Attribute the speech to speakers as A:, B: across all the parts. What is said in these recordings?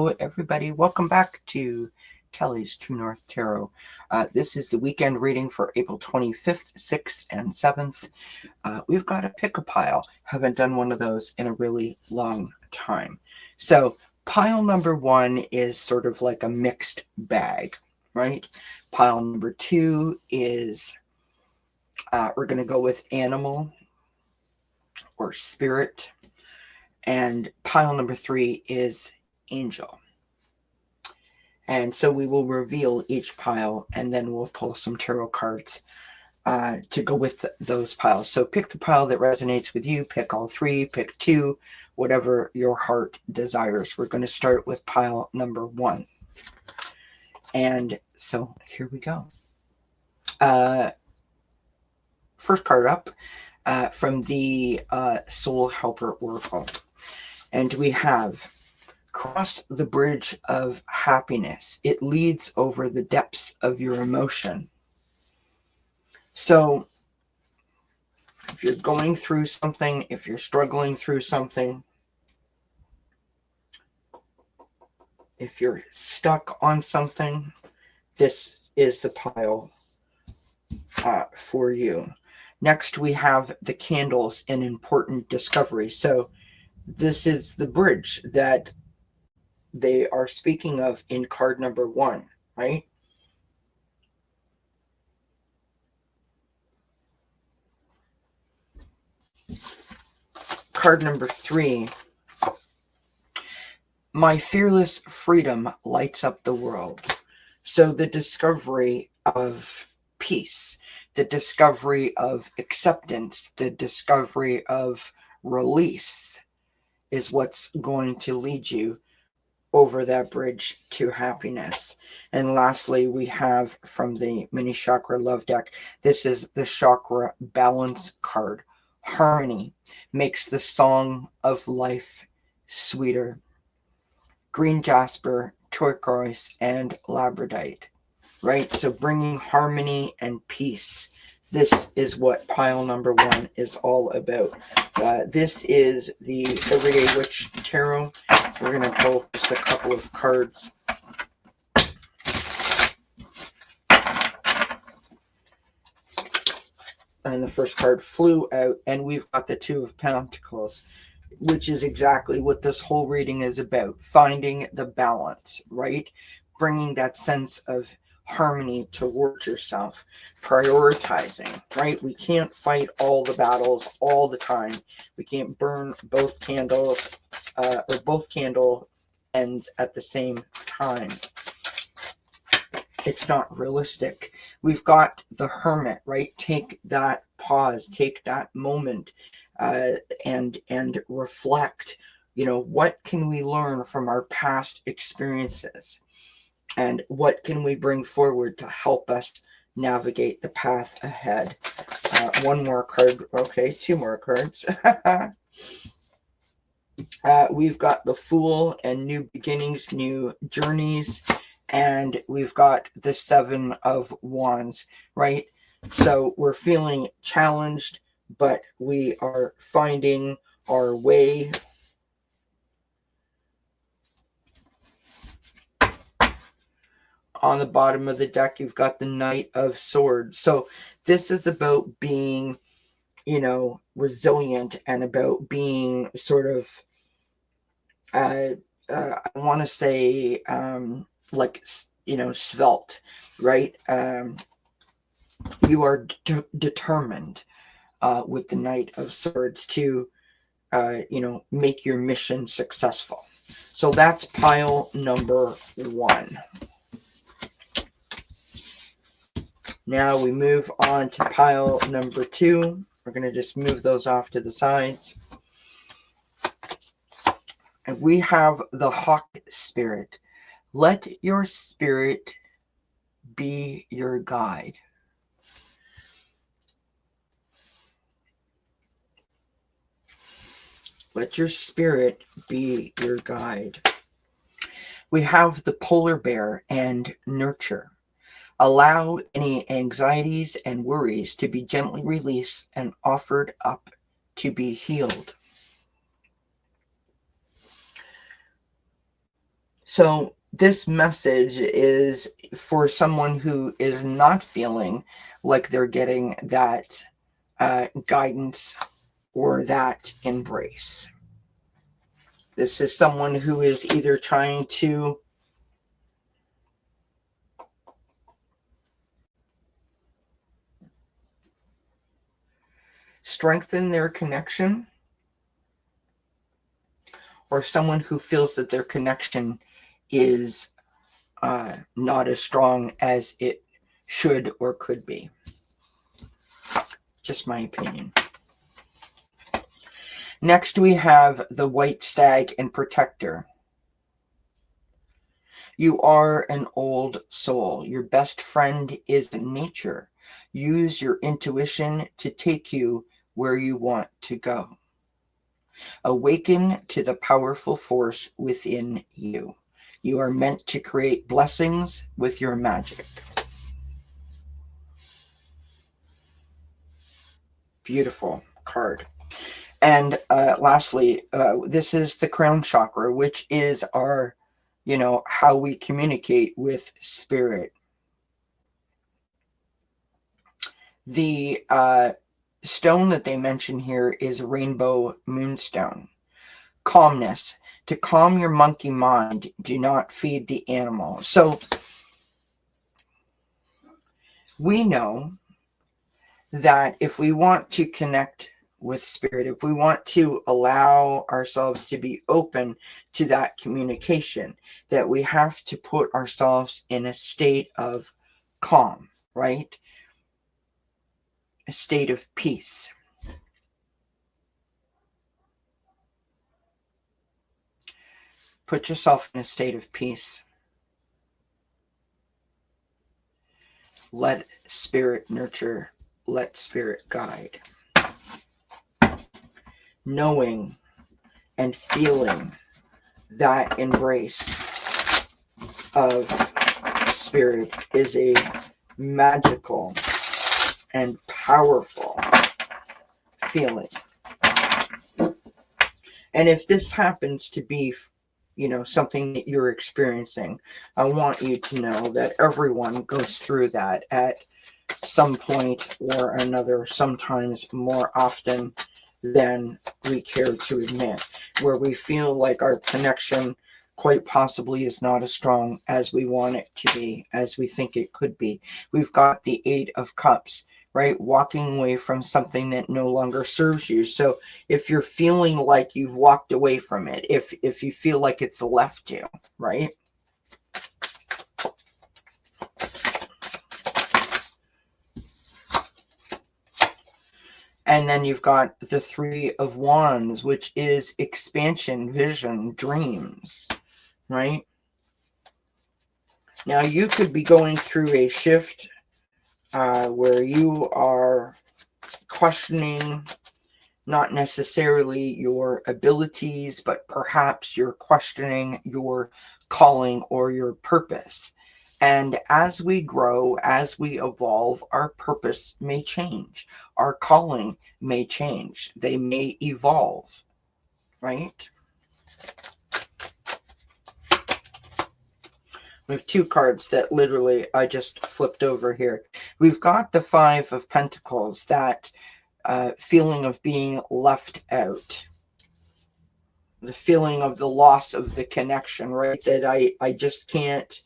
A: Hello, everybody. Welcome back to Kelly's True North Tarot. This is the weekend reading for April 25th, 6th, and 7th. We've got a pick-a-pile. Haven't done one of those in a really long time. So pile number one is sort of like a mixed bag, right? Pile number two is, we're going to go with animal or spirit. And pile number three is angel. And so we will reveal each pile and then we'll pull some tarot cards to go with those piles. So pick the pile that resonates with you, pick all three, pick two, whatever your heart desires. We're going to start with pile number one. And so here we go. First card up from the Soul Helper Oracle. And we have cross the bridge of happiness. It leads over the depths of your emotion. So if you're going through something, if you're struggling through something, if you're stuck on something, this is the pile for you. Next, we have the candles, an important discovery. So this is the bridge that they are speaking of in card number one, right? Card number three, my fearless freedom lights up the world. So the discovery of peace, the discovery of acceptance, the discovery of release is what's going to lead you over that bridge to happiness. And lastly, we have from the mini chakra love deck, this is the chakra balance card. Harmony makes the song of life sweeter. Green jasper, turquoise, and labradorite, right? So bringing harmony and peace. This is what pile number one is all about. This is the Everyday Witch Tarot. We're going to pull just a couple of cards. And the first card flew out, and we've got the Two of Pentacles, which is exactly what this whole reading is about. Finding the balance, right? Bringing that sense of harmony towards yourself, prioritizing, right? We can't fight all the battles all the time. We can't burn both candles or both candle ends at the same time. It's not realistic. We've got the Hermit, right? Take that pause, take that moment, and reflect. You know, what can we learn from our past experiences? And what can we bring forward to help us navigate the path ahead? One more card. Okay, two more cards. We've got the Fool and new beginnings, new journeys. And we've got the Seven of Wands, right? So we're feeling challenged, but we are finding our way. On the bottom of the deck, you've got the Knight of Swords. So this is about being, you know, resilient and about being sort of, I want to say, like, you know, svelte, right? You are determined with the Knight of Swords to, you know, make your mission successful. So that's pile number one. Now we move on to pile number two. We're going to just move those off to the sides. And we have the Hawk Spirit. Let your spirit be your guide. Let your spirit be your guide. We have the Polar Bear and Nurture. Allow any anxieties and worries to be gently released and offered up to be healed. So this message is for someone who is not feeling like they're getting that guidance or that embrace. This is someone who is either trying to strengthen their connection, or someone who feels that their connection is not as strong as it should or could be. Just my opinion. Next, we have the White Stag and Protector. You are an old soul. Your best friend is nature. Use your intuition to take you where you want to go. Awaken to the powerful force within you. You are meant to create blessings with your magic. Beautiful card. And lastly, this is the crown chakra, which is our, how we communicate with spirit. The stone that they mention here is rainbow moonstone. Calmness. To calm your monkey mind, do not feed the animal. So we know that if we want to connect with spirit, if we want to allow ourselves to be open to that communication, that we have to put ourselves in a state of calm, right? A state of peace. Put yourself in a state of peace. Let spirit nurture. Let spirit guide. Knowing and feeling that embrace of spirit is a magical and powerful feeling. And if this happens to be, something that you're experiencing, I want you to know that everyone goes through that at some point or another, sometimes more often than we care to admit, where we feel like our connection quite possibly is not as strong as we want it to be, as we think it could be. We've got the Eight of Cups, right? Walking away from something that no longer serves you. So if you're feeling like you've walked away from it, if you feel like it's left you, right? And then you've got the Three of Wands, which is expansion, vision, dreams, right? Now you could be going through a shift where you are questioning not necessarily your abilities, but perhaps you're questioning your calling or your purpose. And as we grow, as we evolve, our purpose may change. Our calling may change. They may evolve, right? We have two cards that literally I just flipped over here. We've got the Five of Pentacles, that feeling of being left out. The feeling of the loss of the connection, right? That I just can't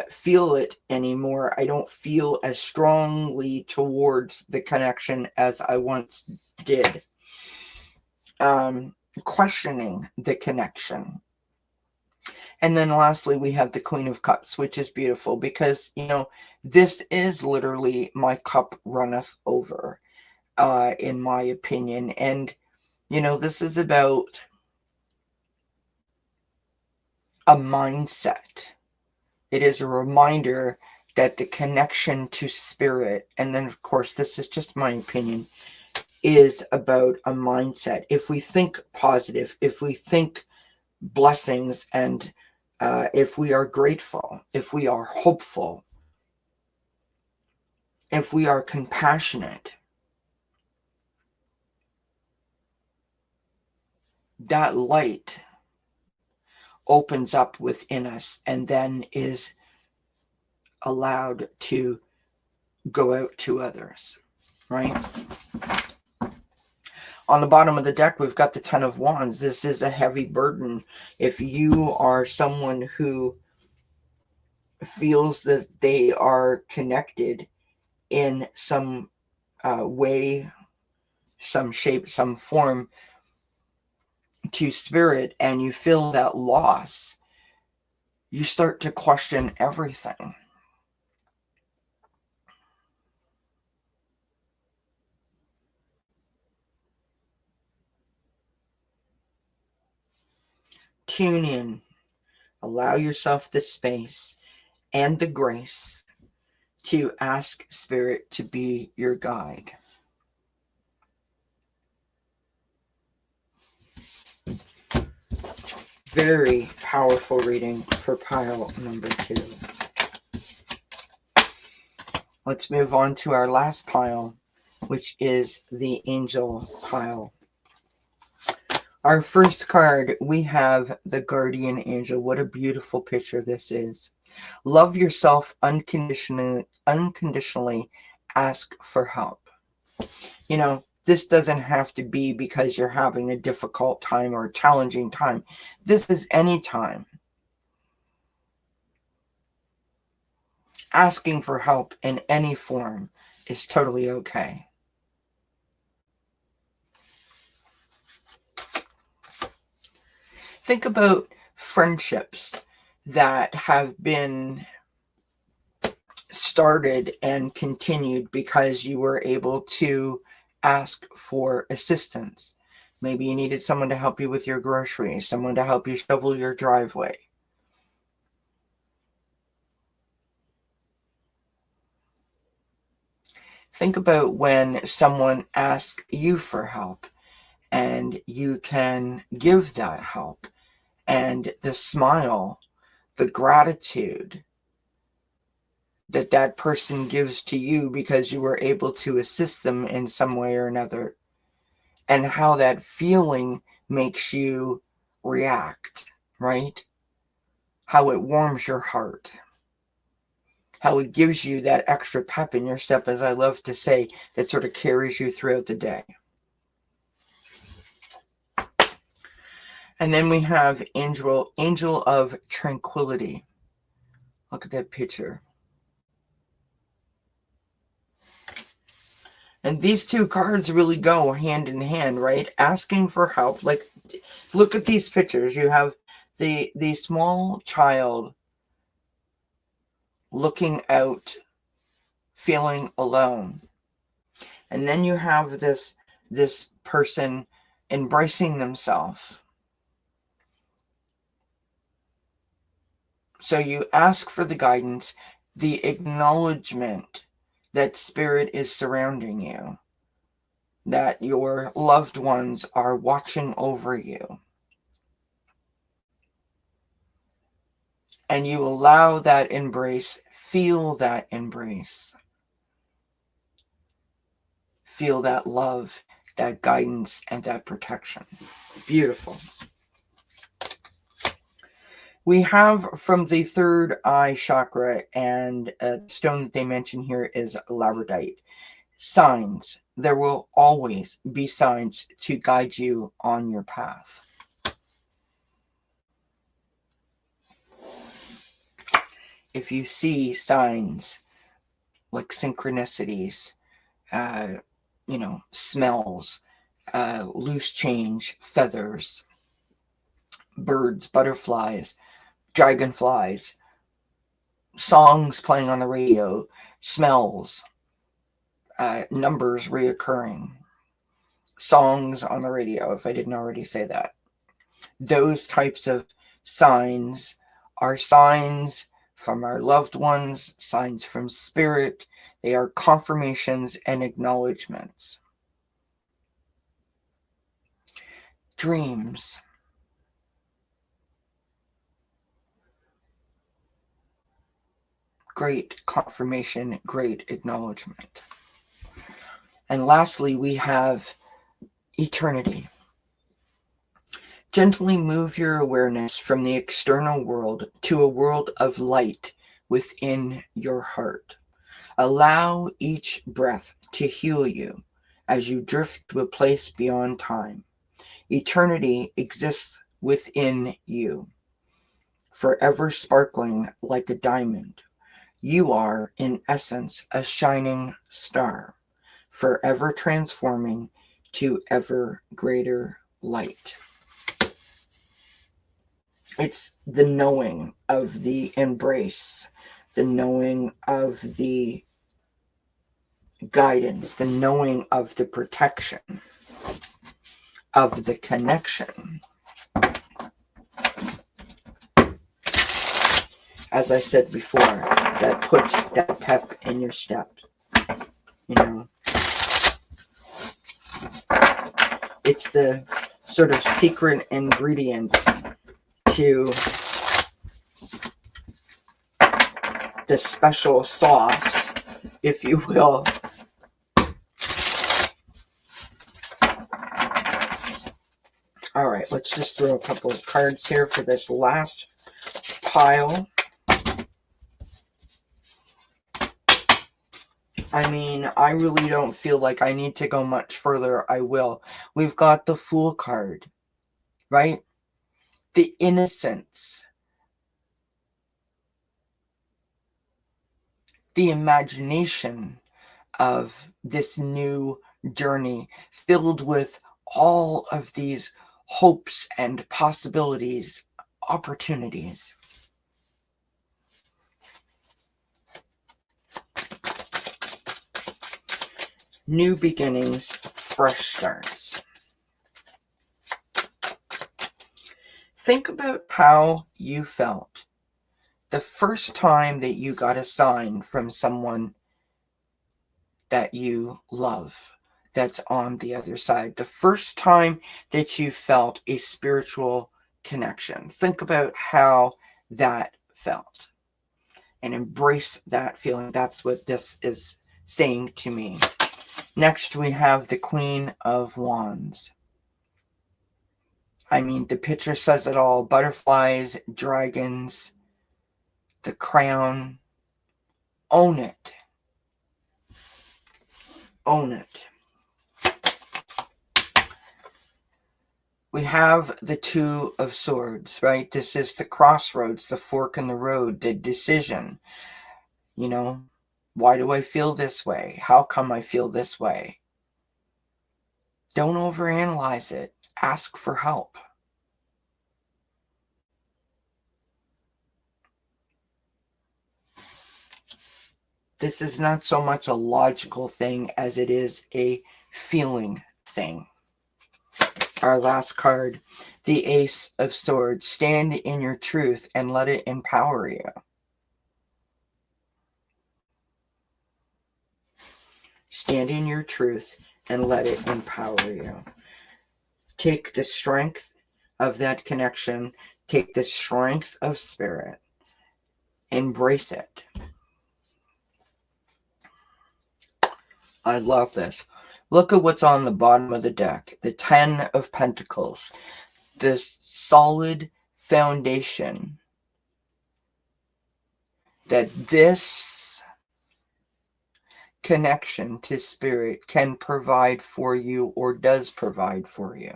A: feel it anymore. I don't feel as strongly towards the connection as I once did. Questioning the connection. And then lastly, we have the Queen of Cups, which is beautiful because, this is literally my cup runneth over, in my opinion. And, this is about a mindset. It is a reminder that the connection to spirit, and then of course, this is just my opinion, is about a mindset. If we think positive, if we think blessings, and if we are grateful, if we are hopeful, if we are compassionate, that light opens up within us and then is allowed to go out to others, right? On the bottom of the deck, we've got the Ten of Wands. This is a heavy burden. If you are someone who feels that they are connected in some way, some shape, some form to spirit, and you feel that loss, you start to question everything. Tune in. Allow yourself the space and the grace to ask Spirit to be your guide. Very powerful reading for pile number 2. Let's move on to our last pile, which is the Angel pile. Our first card, we have the Guardian Angel. What a beautiful picture this is. Love yourself unconditionally, ask for help. You know, this doesn't have to be because you're having a difficult time or a challenging time. This is any time. Asking for help in any form is totally okay. Think about friendships that have been started and continued because you were able to ask for assistance. Maybe you needed someone to help you with your groceries, someone to help you shovel your driveway. Think about when someone asks you for help and you can give that help, and the smile, the gratitude that that person gives to you because you were able to assist them in some way or another, and how that feeling makes you react, right? How it warms your heart, how it gives you that extra pep in your step, as I love to say, that sort of carries you throughout the day. And then we have Angel of Tranquility. Look at that picture. And these two cards really go hand in hand, right? Asking for help. Like, look at these pictures. You have the small child looking out, feeling alone. And then you have this person embracing themselves. So you ask for the guidance, the acknowledgement that Spirit is surrounding you, that your loved ones are watching over you. And you allow that embrace, feel that embrace. Feel that love, that guidance, and that protection. Beautiful. We have from the third eye chakra, and a stone that they mention here is labradorite. Signs. There will always be signs to guide you on your path. If you see signs like synchronicities, smells, loose change, feathers, birds, butterflies, dragonflies, songs playing on the radio, smells, numbers reoccurring, songs on the radio, if I didn't already say that. Those types of signs are signs from our loved ones, signs from Spirit. They are confirmations and acknowledgements. Dreams. Great confirmation, great acknowledgement. And lastly, we have eternity. Gently move your awareness from the external world to a world of light within your heart. Allow each breath to heal you as you drift to a place beyond time. Eternity exists within you, forever sparkling like a diamond. You are, in essence, a shining star, forever transforming to ever greater light. It's the knowing of the embrace, the knowing of the guidance, the knowing of the protection, of the connection. As I said before, that puts that pep in your step. You know, it's the sort of secret ingredient to the special sauce, if you will. All right, let's just throw a couple of cards here for this last pile. I mean, I really don't feel like I need to go much further. I will. We've got the Fool card, right? The innocence, the imagination of this new journey filled with all of these hopes and possibilities, opportunities. New beginnings, fresh starts. Think about how you felt the first time that you got a sign from someone that you love that's on the other side. The first time that you felt a spiritual connection. Think about how that felt and embrace that feeling. That's what this is saying to me. Next, we have the Queen of Wands. I mean, the picture says it all. Butterflies, dragons, the crown. Own it. Own it. We have the Two of Swords, right? This is the crossroads, the fork in the road, the decision. You know, why do I feel this way? How come I feel this way? Don't overanalyze it. Ask for help. This is not so much a logical thing as it is a feeling thing. Our last card, the Ace of Swords. Stand in your truth and let it empower you. Stand in your truth and let it empower you. Take the strength of that connection. Take the strength of spirit. Embrace it. I love this. Look at what's on the bottom of the deck. The Ten of Pentacles. This solid foundation that this connection to spirit can provide for you or does provide for you.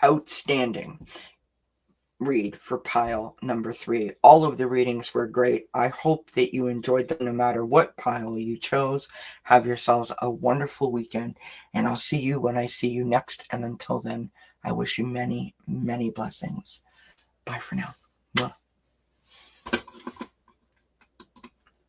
A: Outstanding read for pile number 3. All of the readings were great. I hope that you enjoyed them no matter what pile you chose. Have yourselves a wonderful weekend, and I'll see you when I see you next. And until then, I wish you many, many blessings. Bye for now. Mwah.